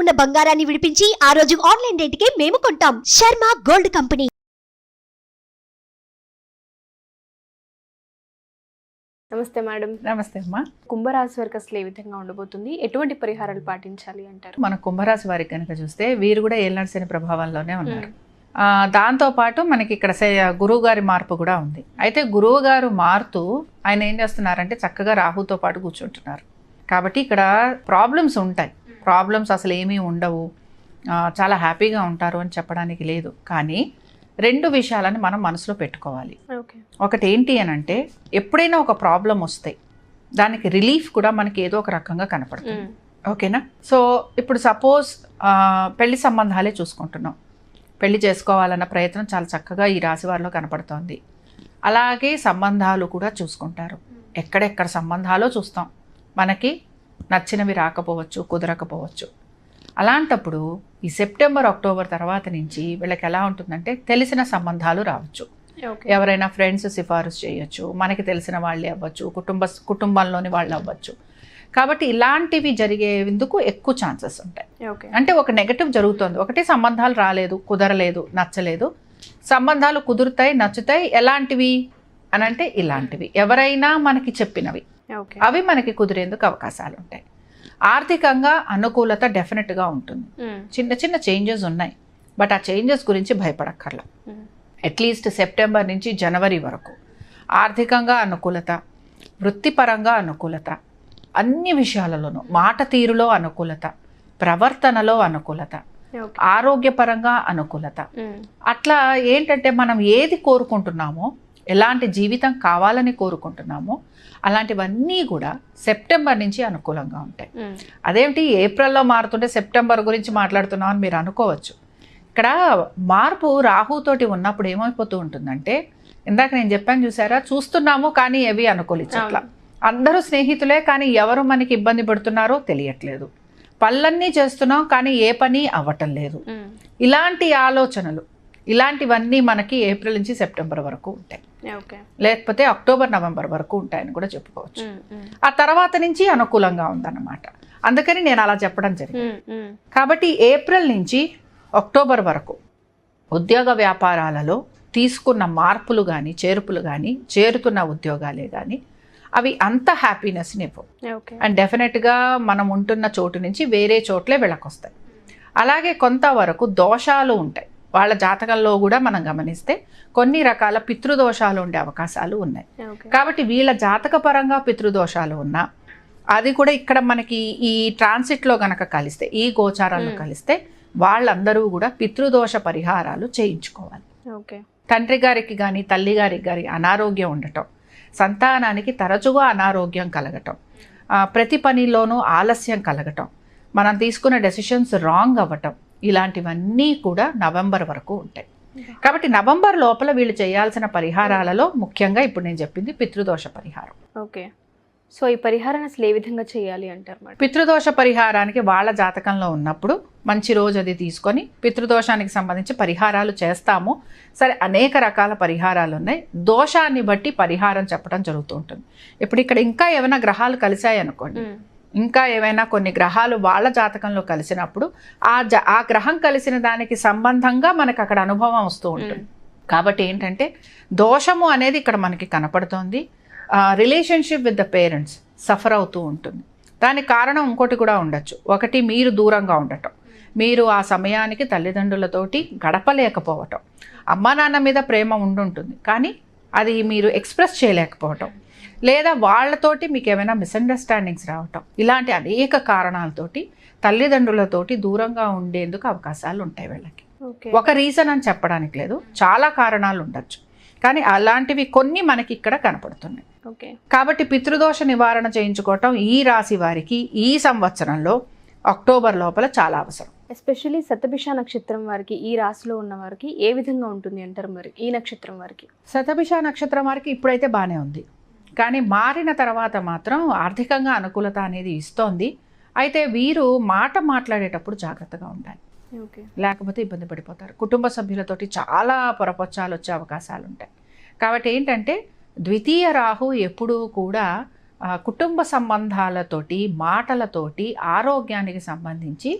ఉన్న బంగారాన్ని విడిపించి ఆ రోజు ఆన్లైన్ రేటుకే మేము కొంటాం. Sharma gold company. నమస్తే మేడం. నమస్తే అమ్మా. కుంభరాశి వారికి అసలు ఏ విధంగా ఉండబోతుంది, ఎటువంటి పరిహారాలు పాటించాలి అంటారు? మన కుంభరాశి వారికి కనుక చూస్తే వీరు కూడా ఏళ్ళనాటి శని ప్రభావంలోనే ఉన్నారు. దాంతోపాటు మనకి ఇక్కడ గురువు గారి మార్పు కూడా ఉంది. అయితే గురువు గారు మారుతూ ఆయన ఏం చేస్తున్నారంటే చక్కగా రాహుతో పాటు కూర్చుంటున్నారు. కాబట్టి ఇక్కడ ప్రాబ్లమ్స్ ఉంటాయి. ప్రాబ్లమ్స్ అసలు ఏమీ ఉండవు, చాలా హ్యాపీగా ఉంటారు అని చెప్పడానికి లేదు. కానీ రెండు విషయాలను మనం మనసులో పెట్టుకోవాలి. ఒకటి ఏంటి అని అంటే, ఎప్పుడైనా ఒక ప్రాబ్లం వస్తే దానికి రిలీఫ్ కూడా మనకి ఏదో ఒక రకంగా కనపడుతుంది. ఓకేనా? సో ఇప్పుడు సపోజ్ పెళ్లి సంబంధాలే చూసుకుంటున్నాం. పెళ్లి చేసుకోవాలన్న ప్రయత్నం చాలా చక్కగా ఈ రాశి వారిలో కనపడుతోంది. అలాగే సంబంధాలు కూడా చూసుకుంటారు. ఎక్కడెక్కడ సంబంధాలో చూస్తాం, మనకి నచ్చినవి రాకపోవచ్చు, కుదరకపోవచ్చు. అలాంటప్పుడు ఈ సెప్టెంబర్ అక్టోబర్ తర్వాత నుంచి వీళ్ళకి ఎలా ఉంటుందంటే తెలిసిన సంబంధాలు రావచ్చు. ఎవరైనా ఫ్రెండ్స్ సిఫారసు చేయొచ్చు, మనకి తెలిసిన వాళ్ళే అవ్వచ్చు, కుటుంబంలోని వాళ్ళు అవ్వచ్చు. కాబట్టి ఇలాంటివి జరిగేందుకు ఎక్కువ ఛాన్సెస్ ఉంటాయి. అంటే ఒక నెగటివ్ జరుగుతుంది. ఒకటి సంబంధాలు రాలేదు, కుదరలేదు, నచ్చలేదు. సంబంధాలు కుదురుతాయి, నచ్చుతాయి. ఎలాంటివి అని అంటే ఇలాంటివి, ఎవరైనా మనకి చెప్పినవి, అవి మనకి కుదిరేందుకు అవకాశాలు ఉంటాయి. ఆర్థికంగా అనుకూలత డెఫినెట్గా ఉంటుంది. చిన్న చిన్న చేంజెస్ ఉన్నాయి, బట్ ఆ చేంజెస్ గురించి భయపడక్కర్లా. అట్లీస్ట్ సెప్టెంబర్ నుంచి జనవరి వరకు ఆర్థికంగా అనుకూలత, వృత్తిపరంగా అనుకూలత, అన్ని విషయాలలోనూ మాట తీరులో అనుకూలత, ప్రవర్తనలో అనుకూలత, ఆరోగ్యపరంగా అనుకూలత. అట్లా ఏంటంటే మనం ఏది కోరుకుంటున్నామో, ఎలాంటి జీవితం కావాలని కోరుకుంటున్నామో అలాంటివన్నీ కూడా సెప్టెంబర్ నుంచి అనుకూలంగా ఉంటాయి. అదేమిటి ఏప్రిల్లో మారుతుంటే సెప్టెంబర్ గురించి మాట్లాడుతున్నాం అని మీరు అనుకోవచ్చు. ఇక్కడ మార్పు రాహుతోటి ఉన్నప్పుడు ఏమైపోతూ ఉంటుందంటే, ఇందాక నేను చెప్పాను చూసారా, చూస్తున్నాము కానీ ఏవి అనుకూలించట్లా. అందరూ స్నేహితులే కానీ ఎవరు మనకి ఇబ్బంది పడుతున్నారో తెలియట్లేదు. పనులన్నీ చేస్తున్నాం కానీ ఏ పని అవ్వటం లేదు. ఇలాంటి ఆలోచనలు, ఇలాంటివన్నీ మనకి ఏప్రిల్ నుంచి సెప్టెంబర్ వరకు ఉంటాయి, లేకపోతే అక్టోబర్ నవంబర్ వరకు ఉంటాయని కూడా చెప్పుకోవచ్చు. ఆ తర్వాత నుంచి అనుకూలంగా ఉందన్నమాట. అందుకని నేను అలా చెప్పడం జరిగింది. కాబట్టి ఏప్రిల్ నుంచి అక్టోబర్ వరకు ఉద్యోగ వ్యాపారాలలో తీసుకున్న మార్పులు కానీ చేర్పులు కానీ, చేరుతున్న ఉద్యోగాలే కానీ అవి అంత హ్యాపీనెస్ని ఇవ్వవు. అండ్ డెఫినెట్గా మనం ఉంటున్న చోటు నుంచి వేరే చోట్లే వెళ్ళకొస్తాయి. అలాగే కొంతవరకు దోషాలు ఉంటాయి. వాళ్ళ జాతకంలో కూడా మనం గమనిస్తే కొన్ని రకాల పితృదోషాలు ఉండే అవకాశాలు ఉన్నాయి. కాబట్టి వీళ్ళ జాతక పరంగా పితృదోషాలు ఉన్నా అది కూడా ఇక్కడ మనకి ఈ ట్రాన్సిట్లో గనక కలిస్తే, ఈ గోచారాల్లో కలిస్తే వాళ్ళందరూ కూడా పితృదోష పరిహారాలు చేయించుకోవాలి. తండ్రి గారికి కానీ తల్లి గారికి కానీ అనారోగ్యం ఉండటం, సంతానానికి తరచుగా అనారోగ్యం కలగటం, ప్రతి పనిలోనూ ఆలస్యం కలగటం, మనం తీసుకున్న డెసిషన్స్ రాంగ్ అవ్వటం, ఇలాంటివన్నీ కూడా నవంబర్ వరకు ఉంటాయి. కాబట్టి నవంబర్ లోపల వీళ్ళు చేయాల్సిన పరిహారాలలో ముఖ్యంగా ఇప్పుడు నేను చెప్పింది పితృదోష పరిహారం. ఓకే, సో ఈ పరిహారాన్ని అసలు ఏ విధంగా చేయాలి అంటారు మేడం? పితృదోష పరిహారానికి వాళ్ళ జాతకంలో ఉన్నప్పుడు మంచి రోజు అది తీసుకొని పితృదోషానికి సంబంధించి పరిహారాలు చేస్తాము. సరే, అనేక రకాల పరిహారాలు ఉన్నాయి. దోషాన్ని బట్టి పరిహారం చెప్పడం జరుగుతూ ఉంటుంది. ఇప్పుడు ఇక్కడ ఇంకా ఏమైనా గ్రహాలు కలిశాయి అనుకోండి, ఇంకా ఏమైనా కొన్ని గ్రహాలు వాళ్ళ జాతకంలో కలిసినప్పుడు ఆ గ్రహం కలిసిన దానికి సంబంధంగా మనకు అక్కడ అనుభవం వస్తూ ఉంటుంది. కాబట్టి ఏంటంటే దోషము అనేది ఇక్కడ మనకి కనపడుతోంది. Relationship with the parents suffer అవుతూ ఉంటుంది. దానికి కారణం ఇంకోటి కూడా ఉండొచ్చు. ఒకటి, మీరు దూరంగా ఉండటం, మీరు ఆ సమయానికి తల్లిదండ్రులతోటి గడపలేకపోవటం. అమ్మా నాన్న మీద ప్రేమ ఉండుంటుంది కానీ అది మీరు ఎక్స్ప్రెస్ చేయలేకపోవటం, లేదా వాళ్ళతోటి మీకు ఏమైనా మిస్అండర్స్టాండింగ్స్ రావటం, ఇలాంటి అనేక కారణాలతోటి తల్లిదండ్రులతోటి దూరంగా ఉండేందుకు అవకాశాలు ఉంటాయి వీళ్ళకి. ఒక రీజన్ అని చెప్పడానికి లేదు, చాలా కారణాలు ఉండొచ్చు, కానీ అలాంటివి కొన్ని మనకి ఇక్కడ కనపడుతున్నాయి. కాబట్టి పితృదోష నివారణ చేయించుకోవటం ఈ రాశి వారికి ఈ సంవత్సరంలో అక్టోబర్ లోపల చాలా అవసరం. ఎస్పెషల్లీ శతభిష నక్షత్రం వారికి, ఈ రాశిలో ఉన్న వారికి ఏ విధంగా ఉంటుంది అంటారు మరి? ఈ నక్షత్రం వారికి, శతభిష నక్షత్రం వారికి ఇప్పుడైతే బాగానే ఉంది, కానీ మారిన తర్వాత మాత్రం ఆర్థికంగా అనుకూలత అనేది ఇస్తోంది. అయితే వీరు మాట్లాడేటప్పుడు జాగ్రత్తగా ఉండాలి, లేకపోతే ఇబ్బంది పడిపోతారు. కుటుంబ సభ్యులతోటి చాలా పొరపచ్చాలు వచ్చే అవకాశాలు ఉంటాయి. కాబట్టి ఏంటంటే ద్వితీయ రాహు ఎప్పుడూ కూడా కుటుంబ సంబంధాలతోటి, మాటలతోటి, ఆరోగ్యానికి సంబంధించి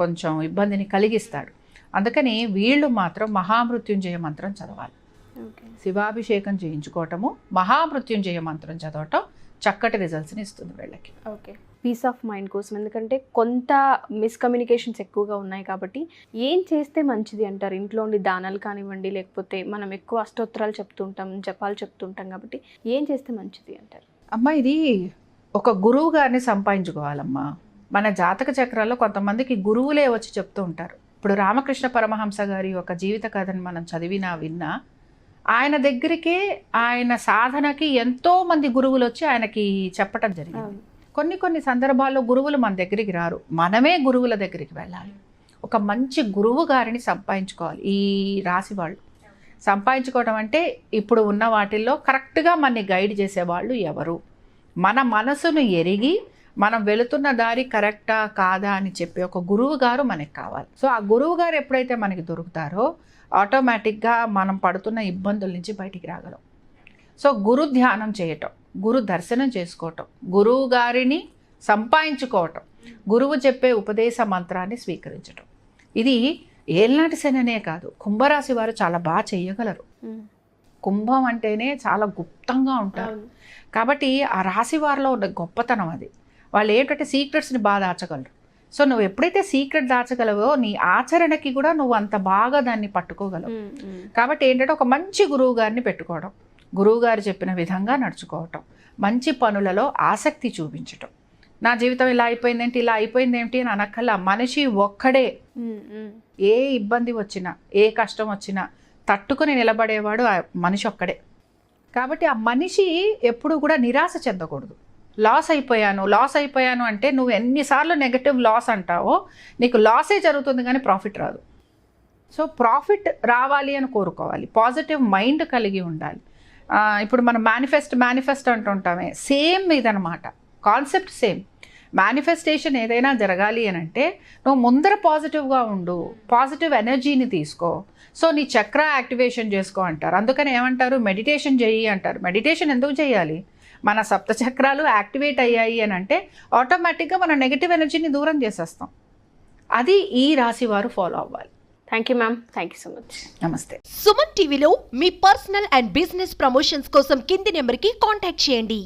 కొంచెం ఇబ్బందిని కలిగిస్తాడు. అందుకని వీళ్ళు మాత్రం మహామృత్యుంజయ మంత్రం చదవాలి. శివాభిషేకం చేయించుకోవటము, మహామృత్యుంజయ మంత్రం చదవటం చక్కటి రిజల్ట్స్ని ఇస్తుంది వీళ్ళకి. ఓకే, పీస్ ఆఫ్ మైండ్ కోసం, ఎందుకంటే కొంత మిస్కమ్యూనికేషన్స్ ఎక్కువగా ఉన్నాయి కాబట్టి ఏం చేస్తే మంచిది అంటారు? ఇంట్లో ఉండి దానాలు కానివ్వండి, లేకపోతే మనం ఎక్కువ అష్టోత్తరాలు చెప్తుంటాం, జపాలు చెప్తుంటాం, కాబట్టి ఏం చేస్తే మంచిది అంటారు? అమ్మ, ఇది ఒక గురువు గారిని సంపాదించుకోవాలమ్మా. మన జాతక చక్రాల్లో కొంతమందికి గురువులే వచ్చి చెప్తూ ఉంటారు. ఇప్పుడు రామకృష్ణ పరమహంస గారి ఒక జీవిత కథను మనం విన్నా ఆయన దగ్గరికే ఆయన సాధనకి ఎంతో మంది గురువులు వచ్చి ఆయనకి చెప్పటం జరిగింది. కొన్ని సందర్భాల్లో గురువులు మన దగ్గరికి రారు, మనమే గురువుల దగ్గరికి వెళ్ళాలి. ఒక మంచి గురువు గారిని సంపాదించుకోవాలి. ఈ రాశి వాళ్ళు సంపాదించుకోవడం అంటే ఇప్పుడు ఉన్న వాటిల్లో కరెక్ట్గా మనని గైడ్ చేసేవాళ్ళు ఎవరు, మన మనసును ఎరిగి మనం వెళుతున్న దారి కరెక్టా కాదా అని చెప్పి ఒక గురువు గారు మనకి కావాలి. సో ఆ గురువు గారు ఎప్పుడైతే మనకి దొరుకుతారో ఆటోమేటిక్గా మనం పడుతున్న ఇబ్బందుల నుంచి బయటికి రాగలం. సో గురు ధ్యానం చేయటం, గురు దర్శనం చేసుకోవటం, గురువు గారిని సంపాదించుకోవటం, గురువు చెప్పే ఉపదేశ మంత్రాన్ని స్వీకరించటం, ఇది ఏళ్ళనాటి శననే కాదు, కుంభరాశి వారు చాలా బాగా చేయగలరు. కుంభం అంటేనే చాలా గుప్తంగా ఉంటారు కాబట్టి ఆ రాశి వారిలో ఉన్న గొప్పతనం అది. వాళ్ళు ఏంటంటే సీక్రెట్స్ని బాగా దాచగలరు. సో నువ్వు ఎప్పుడైతే సీక్రెట్ దాచగలవో నీ ఆచరణకి కూడా నువ్వు అంత బాగా దాన్ని పట్టుకోగలవు. కాబట్టి ఏంటంటే ఒక మంచి గురువు గారిని పెట్టుకోవడం, గురువు గారు చెప్పిన విధంగా నడుచుకోవటం, మంచి పనులలో ఆసక్తి చూపించటం. నా జీవితం ఇలా అయిపోయింది ఏంటి అని అనక్కల్లా, మనిషి ఒక్కడే ఏ ఇబ్బంది వచ్చినా ఏ కష్టం వచ్చినా తట్టుకుని నిలబడేవాడు ఆ మనిషి ఒక్కడే. కాబట్టి ఆ మనిషి ఎప్పుడు కూడా నిరాశ చెందకూడదు. లాస్ అయిపోయాను అంటే నువ్వు ఎన్నిసార్లు నెగటివ్ లాస్ అంటావో నీకు లాసే జరుగుతుంది కానీ ప్రాఫిట్ రాదు. సో ప్రాఫిట్ రావాలి అని కోరుకోవాలి, పాజిటివ్ మైండ్ కలిగి ఉండాలి. ఇప్పుడు మనం మేనిఫెస్ట్ అంటుంటామే, సేమ్ ఇదనమాట, కాన్సెప్ట్ సేమ్. మేనిఫెస్టేషన్ ఏదైనా జరగాలి అని అంటే నువ్వు ముందర పాజిటివ్గా ఉండు, పాజిటివ్ ఎనర్జీని తీసుకో. సో నీ చక్ర యాక్టివేషన్ చేసుకో అంటారు. అందుకని ఏమంటారు, మెడిటేషన్ చెయ్యి అంటారు. మెడిటేషన్ ఎందుకు చేయాలి? మన సప్త చక్రాలు యాక్టివేట్ అయ్యాయి అని అంటే ఆటోమేటిక్గా మన నెగిటివ్ ఎనర్జీని దూరం చేసేస్తాం. అది ఈ రాశి వారు ఫాలో అవ్వాలి. Thank you ma'am, thank you so much. నమస్తే. సుమన్ టీవీలో మీ పర్సనల్ అండ్ బిజినెస్ ప్రమోషన్స్ కోసం కింది నెంబర్కి కాంటాక్ట్ చేయండి.